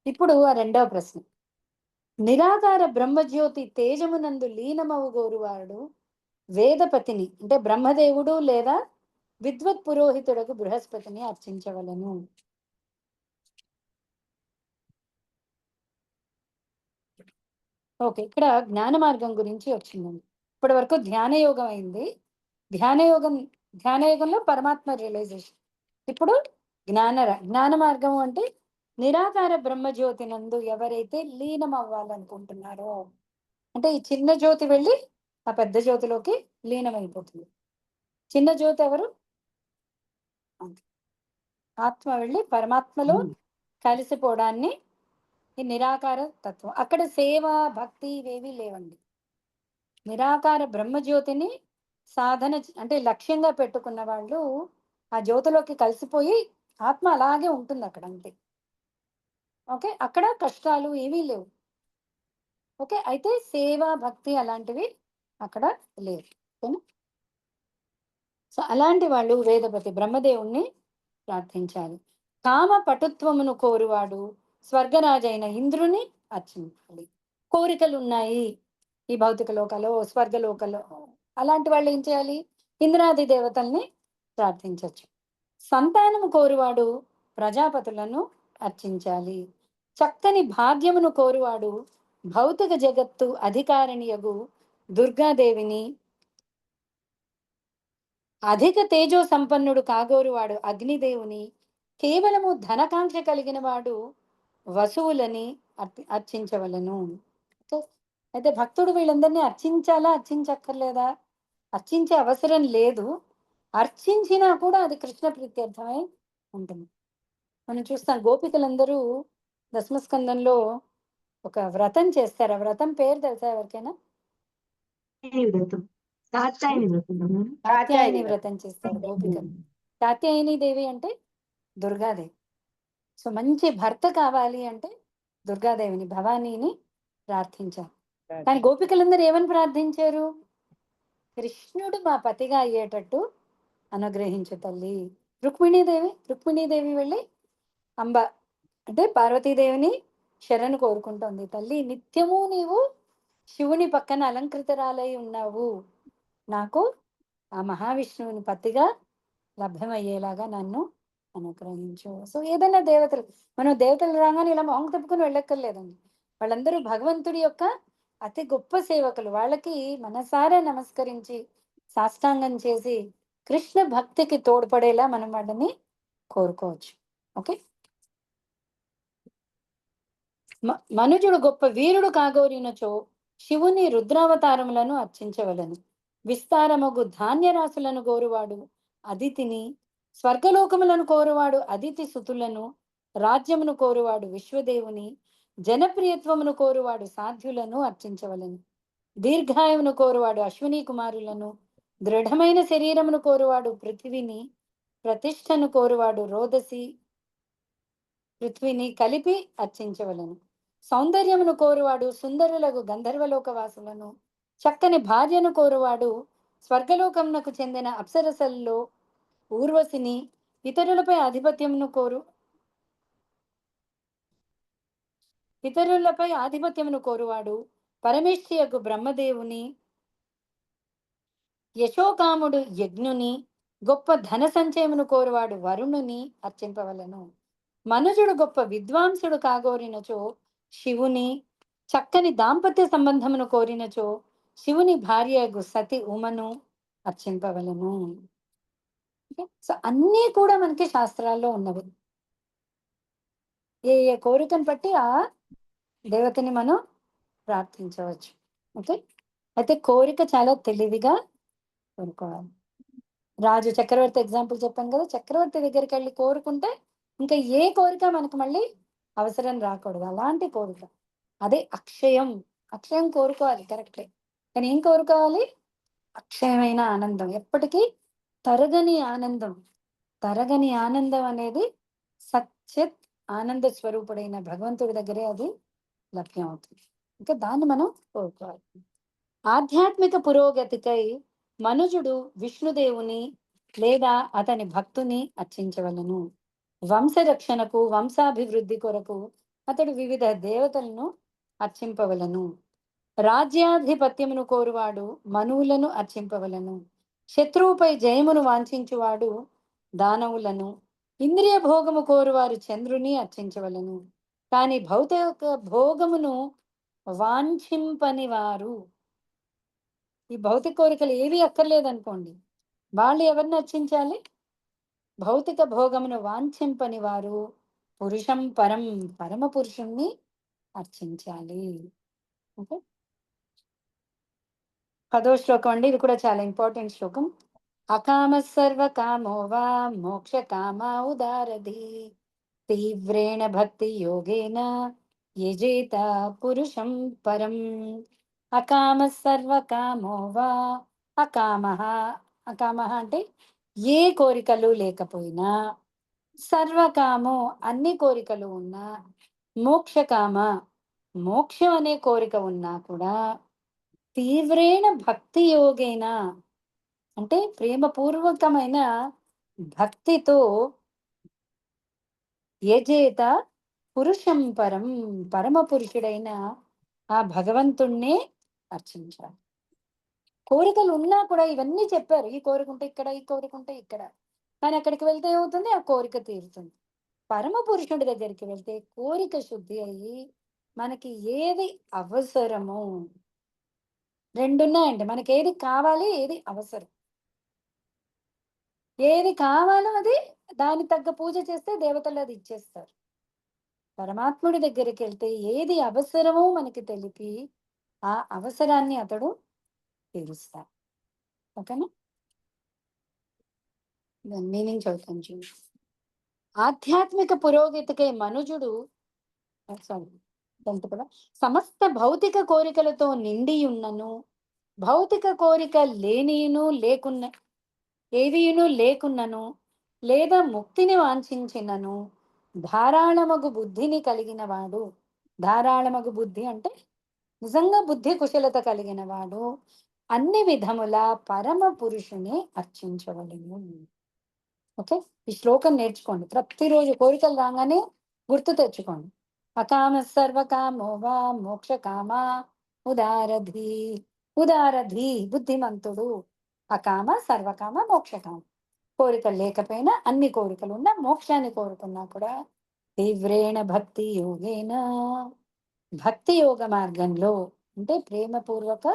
ఇప్పుడు ఆ 2వ ప్రశ్న. నిరాకార బ్రహ్మజ్యోతి తేజమునందు లీనమవు గోరువాడు వేదపతిని, అంటే బ్రహ్మదేవుడు లేదా విద్వత్ పురోహితుడకు బృహస్పతిని అర్చించవలను. ఓకే, ఇక్కడ జ్ఞాన మార్గం గురించి వచ్చిందండి. ఇప్పటి వరకు ధ్యాన యోగం అయింది. ధ్యానయోగంలో పరమాత్మ రియలైజేషన్. ఇప్పుడు జ్ఞాన మార్గం అంటే నిరాకార బ్రహ్మజ్యోతి నందు ఎవరైతే లీనం అవ్వాలనుకుంటున్నారో, అంటే ఈ చిన్న జ్యోతి వెళ్ళి ఆ పెద్ద జ్యోతిలోకి లీనమైపోతుంది. చిన్న జ్యోతి ఎవరు? ఆత్మ వెళ్ళి పరమాత్మలో కలిసిపోవడాన్ని ఈ నిరాకార తత్వం. అక్కడ సేవ, భక్తి ఇవేవి లేవండి. నిరాకార బ్రహ్మజ్యోతిని సాధన అంటే లక్ష్యంగా పెట్టుకున్న వాళ్ళు ఆ జ్యోతిలోకి కలిసిపోయి ఆత్మ అలాగే ఉంటుంది అక్కడ, అంతే. ఓకే, అక్కడ కష్టాలు ఏమీ లేవు. ఓకే, అయితే సేవ, భక్తి అలాంటివి అక్కడ లేవు. ఓకేనా? సో అలాంటి వాళ్ళు వేదపతి బ్రహ్మదేవుణ్ణి ప్రార్థించాలి. కామ పటుత్వమును కోరువాడు స్వర్గరాజైన ఇంద్రుని అర్చించాలి. కోరికలు ఉన్నాయి ఈ భౌతిక లోకాలో, స్వర్గలోకలో, అలాంటి వాళ్ళు ఏం చేయాలి? ఇంద్రాది దేవతల్ని ప్రార్థించవచ్చు. సంతానము కోరువాడు ప్రజాపతులను అర్చించాలి. చక్కని భాగ్యమును కోరువాడు భౌతిక జగత్తు అధికారిణియగు దుర్గాదేవిని, అధిక తేజో సంపన్నుడు కాగోరువాడు అగ్నిదేవుని, కేవలము ధనకాంక్ష కలిగిన వాడు వసువులని అర్చించవలను. అయితే భక్తుడు వీళ్ళందరినీ అర్చించాలా, అర్చించక్కర్లేదా? అర్చించే అవసరం లేదు. అర్చించినా కూడా అది కృష్ణ ప్రీత్యర్థమై ఉంటుంది. మనం చూస్తాం గోపికలందరూ దశమస్కందంలో ఒక వ్రతం చేస్తారు. ఆ వ్రతం పేరు తెలుసా ఎవరికైనా? కాత్యాయని వ్రతం చేస్తారు గోపికలు. కాత్యాయని దేవి అంటే దుర్గాదేవి. సో మంచి భర్త కావాలి అంటే దుర్గాదేవిని, భవానీని ప్రార్థించారు. కానీ గోపికలందరూ ఏమని ప్రార్థించారు? కృష్ణుడు మా పతిగా అయ్యేటట్టు అనుగ్రహించు తల్లి. రుక్మిణీదేవి వెళ్ళి అంబ అంటే పార్వతీదేవిని శరణు కోరుకుంటోంది. తల్లి, నిత్యము నీవు శివుని పక్కన అలంకృతరాలై ఉన్నావు, నాకు ఆ మహావిష్ణువుని పతిగా లభ్యమయ్యేలాగా నన్ను అనుగ్రహించు. సో ఏదైనా దేవతలు, మనం దేవతలు రాగానే ఇలా మొహం తిప్పుకుని వెళ్ళక్కర్లేదండి. వాళ్ళందరూ భగవంతుడి యొక్క అతి గొప్ప సేవకులు. వాళ్ళకి మనసారా నమస్కరించి సాష్టాంగం చేసి కృష్ణ భక్తికి తోడ్పడేలా మనం వాళ్ళని కోరుకోవచ్చు. ఓకే. మనుజుడు గొప్ప వీరుడు కాగోరినచో శివుని రుద్రావతారములను అర్చించవలను. విస్తారమగు ధాన్యరాశులను కోరువాడు అదితిని, స్వర్గలోకములను కోరువాడు అదితి సుతులను, రాజ్యమును కోరువాడు విశ్వదేవుని, జనప్రియత్వమును కోరువాడు సాధ్యులను అర్చించవలను. దీర్ఘాయువును కోరువాడు అశ్విని కుమారులను, దృఢమైన శరీరమును కోరువాడు పృథివిని, ప్రతిష్టను కోరువాడు రోదసి పృథ్వీని కలిపి అర్చించవలను. సౌందర్యమును కోరువాడు సుందరులకు గంధర్వలోక వాసులను, చక్కని భార్యను కోరువాడు స్వర్గలోకమునకు చెందిన అప్సరసల్లో ఊర్వశిని, ఇతరులపై ఆధిపత్యమును కోరువాడు పరమేశ్వరియకు బ్రహ్మదేవుని, యశోకాముడు యజ్ఞుని, గొప్ప ధన సంచయమును కోరువాడు వరుణుని అర్చింపవలను. మనుజుడు గొప్ప విద్వాంసుడు కాగోరినచో శివుని, చక్కని దాంపత్య సంబంధమును కోరినచో శివుని భార్యకు సతి ఉమను అర్చింపవలను. సో అన్నీ కూడా మనకి శాస్త్రాల్లో ఉన్నవి. ఏ ఏ కోరికను బట్టి ఆ దేవతని మనం ప్రార్థించవచ్చు. ఓకే. అయితే కోరిక చాలా తెలివిగా కోరుకోవాలి. రాజు చక్రవర్తి ఎగ్జాంపుల్ చెప్పాను కదా, చక్రవర్తి దగ్గరికి వెళ్ళి కోరుకుంటే ఇంకా ఏ కోరిక మనకు మళ్ళీ అవసరం రాకూడదు. అలాంటి కోరిక అదే అక్షయం. అక్షయం కోరుకోవాలి, కరెక్టే. కానీ ఏం కోరుకోవాలి? అక్షయమైన ఆనందం, ఎప్పటికీ తరగని ఆనందం. తరగని ఆనందం అనేది సచ్చిత్ ఆనంద స్వరూపుడైన భగవంతుడి దగ్గరే అది లభ్యం అవుతుంది. ఇంకా దాన్ని మనం కోరుకోవాలి. ఆధ్యాత్మిక పురోగతికై మనుజుడు విష్ణుదేవుని లేదా అతని భక్తుని అర్చించవలను. వంశరక్షణకు, వంశాభివృద్ధి కొరకు అతడు వివిధ దేవతలను అర్చింపవలను. రాజ్యాధిపత్యమును కోరువాడు మనువులను అర్చింపవలను. శత్రువుపై జయమును వాంఛించువాడు దానవులను. ఇంద్రియ భోగము కోరువారు చంద్రుని అర్చించవలను. కానీ భౌతిక భోగమును వాంఛింపని వారు, ఈ భౌతిక కోరికలు ఏవి అక్కర్లేదనుకోండి, వాళ్ళు ఎవరిని అర్చించాలి? భౌతిక భోగమును వాంఛింపని వారు పురుషం పరం, పరమ పురుషుణ్ణి అర్చించాలి. ఓకే. 10వ శ్లోకం అండి, ఇది కూడా చాలా ఇంపార్టెంట్ శ్లోకం. అకామ సర్వ కామో వా మోక్ష కామా ఉదారధి, తీవ్రేణ భక్తి యోగేన యజేత పురుషం పరం. అకామ సర్వ కామో వా, అకామ, అకామ అంటే ఏ కోరికలు లేకపోయినా, సర్వకామో అన్ని కోరికలు ఉన్నా, మోక్షకామ మోక్షం అనే కోరిక ఉన్నా కూడా, తీవ్రేణ భక్తి యోగేన అంటే ప్రేమపూర్వకమైన భక్తితో, యజేత పురుషం పరం పరమ పురుషుడైన ఆ భగవంతుణ్ణే అర్చించాలి. కోరికలు ఉన్నా కూడా ఇవన్నీ చెప్పారు, ఈ కోరికుంటే ఇక్కడ, ఈ కోరికుంటే ఇక్కడ, కానీ అక్కడికి వెళ్తే ఏమవుతుంది? ఆ కోరిక తీరుతుంది. పరమ పురుషుడి దగ్గరికి వెళ్తే కోరిక శుద్ధి అయ్యి మనకి ఏది అవసరమో, రెండున్నాయండి. మనకి ఏది కావాలి, ఏది అవసరం. ఏది కావాలో అది దాని తగ్గ పూజ చేస్తే దేవతలు అది ఇచ్చేస్తారు. పరమాత్ముడి దగ్గరికి వెళ్తే ఏది అవసరమో మనకి తెలిపి ఆ అవసరాన్ని అతడు తీరుస్తాడు. ఓకేనా? దాని మీనింగ్ చదువుతాను చూడండి. ఆధ్యాత్మిక పురోగతికై మనుజుడు సమస్త భౌతిక కోరికలతో నిండి ఉన్నను, భౌతిక కోరిక లేనియును లేకున్న ఏవియును లేకున్నను, లేదా ముక్తిని వాంఛించినను ధారాళమగు బుద్ధిని కలిగిన వాడు, ధారాళమగు బుద్ధి అంటే నిజంగా బుద్ధి కుశలత కలిగిన వాడు అన్ని విధముల పరమ పురుషుని అర్చించవలెను. ఓకే. ఈ శ్లోకం నేర్చుకోండి, ప్రతిరోజు కోరికలు రాగానే గుర్తు తెచ్చుకోండి. అకామ సర్వకామో వా మోక్ష కామా ఉదారధి. ఉదారధి బుద్ధిమంతుడు, అకామ, సర్వకామ, మోక్షకామ. కోరికలు లేకపోయినా, అన్ని కోరికలు ఉన్నా, మోక్షాన్ని కోరుకున్నా కూడా తీవ్రేణ భక్తి యోగేన, భక్తి యోగ మార్గంలో అంటే ప్రేమపూర్వక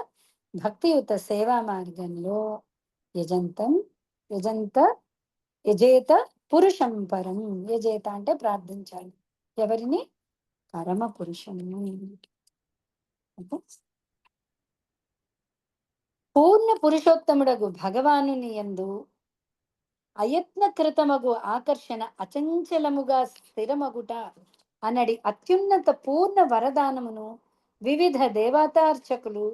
భక్తియుత సేవా మార్గంలో యజంతం యజంత యజేత పురుషం పరం. యజేత అంటే ప్రార్థించాలి. ఎవరిని? పరమ పురుషుని. పూర్ణ పురుషోత్తముడగు భగవానుని యందు అయత్నకృతమగు ఆకర్షణ అచంచలముగా స్థిరమగుట అనడి అత్యున్నత పూర్ణ వరదానమును వివిధ దేవతార్చకులు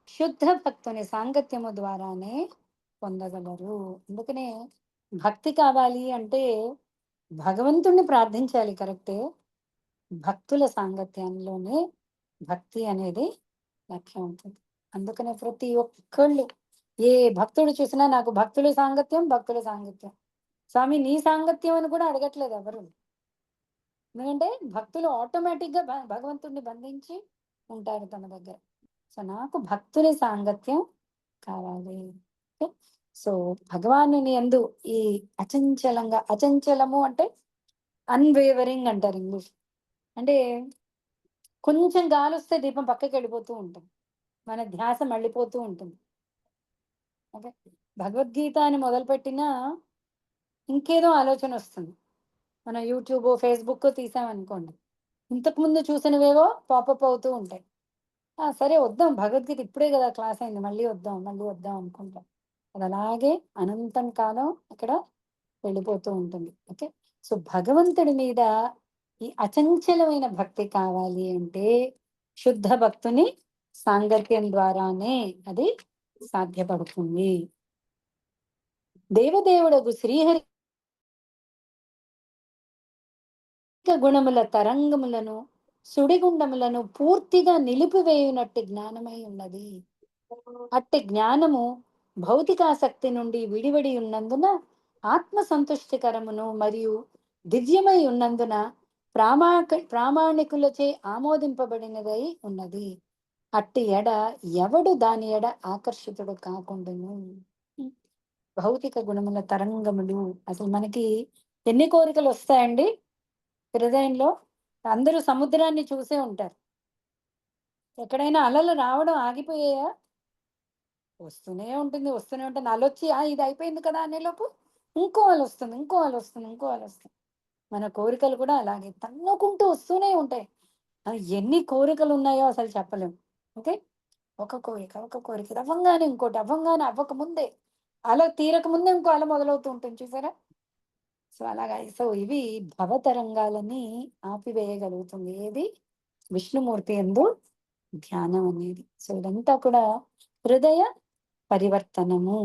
శుద్ధ భక్తుని సాంగత్యము ద్వారానే పొందగలరు. అందుకనే భక్తి కావాలి అంటే భగవంతుణ్ణి ప్రార్థించాలి, కరెక్టే. భక్తుల సాంగత్యంలోనే భక్తి అనేది లక్ష్యం అవుతుంది. అందుకనే ప్రతి ఒక్కళ్ళు, ఏ భక్తుడు చూసినా నాకు భక్తుల సాంగత్యం, భక్తుల సాంగత్యం, స్వామి నీ సాంగత్యం అని కూడా అడగట్లేదు ఎవరు. ఎందుకంటే భక్తులు ఆటోమేటిక్ గా భగవంతుడిని బంధించి ఉంటారు తమ దగ్గర. సో నాకు భక్తుల సాంగత్యం కావాలి. సో భగవానుని యందు ఈ అచంచలంగా, అచంచలము అంటే అన్వేవరింగ్ అంటారు ఇంగ్లీష్. అంటే కొంచెం గాలి వస్తే దీపం పక్కకి వెళ్ళిపోతూ ఉంటుంది, మన ధ్యాస మళ్ళీపోతూ ఉంటుంది. ఓకే, భగవద్గీత అని మొదలుపెట్టినా ఇంకేదో ఆలోచన వస్తుంది. మనం యూట్యూబ్, ఫేస్బుక్ తీసామనుకోండి, ఇంతకు ముందు చూసినవేవో పాపప్ అవుతూ ఉంటాయి. సరే వద్దాం, భగవద్గీత ఇప్పుడే కదా క్లాస్ అయింది, మళ్ళీ వద్దాం అనుకుంటాం. అది అలాగే అనంతం కాలం అక్కడ వెళ్ళిపోతూ ఉంటుంది. ఓకే, సో భగవంతుడి మీద ఈ అచంచలమైన భక్తి కావాలి అంటే శుద్ధ భక్తుని సాంగత్యం ద్వారానే అది సాధ్యపడుతుంది. దేవదేవుడగు శ్రీహరి గుణముల తరంగములను, సుడిగుండములను పూర్తిగా నిలిపివేయునట్టి జ్ఞానమై ఉన్నది. అట్టి జ్ఞానము భౌతికాసక్తి నుండి విడివడి ఉన్నందున ఆత్మ సంతుష్టికరమును మరియు దివ్యమై ఉన్నందున ప్రామాణికులచే ఆమోదింపబడినదై ఉన్నది. అట్టి ఎడ ఎవడు దాని ఎడ ఆకర్షితుడు కాకుండాను. భౌతిక గుణముల తరంగములు, అసలు మనకి ఎన్ని కోరికలు వస్తాయండి హృదయంలో? అందరూ సముద్రాన్ని చూసే ఉంటారు. ఎక్కడైనా అలలు రావడం ఆగిపోయాయా? వస్తూనే ఉంటుంది. అలొచ్చి ఇది అయిపోయింది కదా అనేలోపు ఇంకో అల వస్తుంది. మన కోరికలు కూడా అలాగే తన్నుకుంటూ వస్తూనే ఉంటాయి. ఎన్ని కోరికలు ఉన్నాయో అసలు చెప్పలేము. ఓకే, ఒక కోరిక అవ్వంగానే ఇంకోటి, అవ్వక ముందే అల తీరక ముందే ఇంకో అల మొదలవుతూ ఉంటుంది, చూసారా? సో అలాగా, సో ఇవి భవతరంగాలని ఆపివేయగలుగుతుంది ఏది? విష్ణుమూర్తి యందు ధ్యానం అనేది. సో ఇదంతా కూడా హృదయ పరివర్తనము.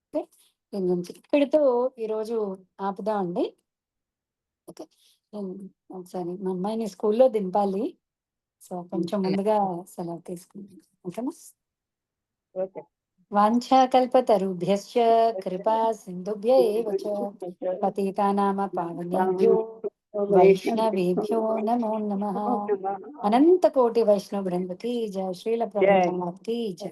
ఓకే, దీని గురించి ఇక్కడితో ఈరోజు ఆపుదాం అండి. ఓకే, ఒకసారి మా అమ్మాయిని స్కూల్లో దింపాలి. సో కొంచెం ముందుగా సెలవు తీసుకుంటాం. ఓకేనా? ఓకే. వాంఛాకల్పతరుభ్యశ్చ కృపా సింధుభ్య ఏవ చ పతితానామ పావనేభ్యో వైష్ణవేభ్యో నమో నమః. అనంత కోటి వైష్ణవ బృందకి జయ. శ్రీల ప్రభుపాద్ की जय.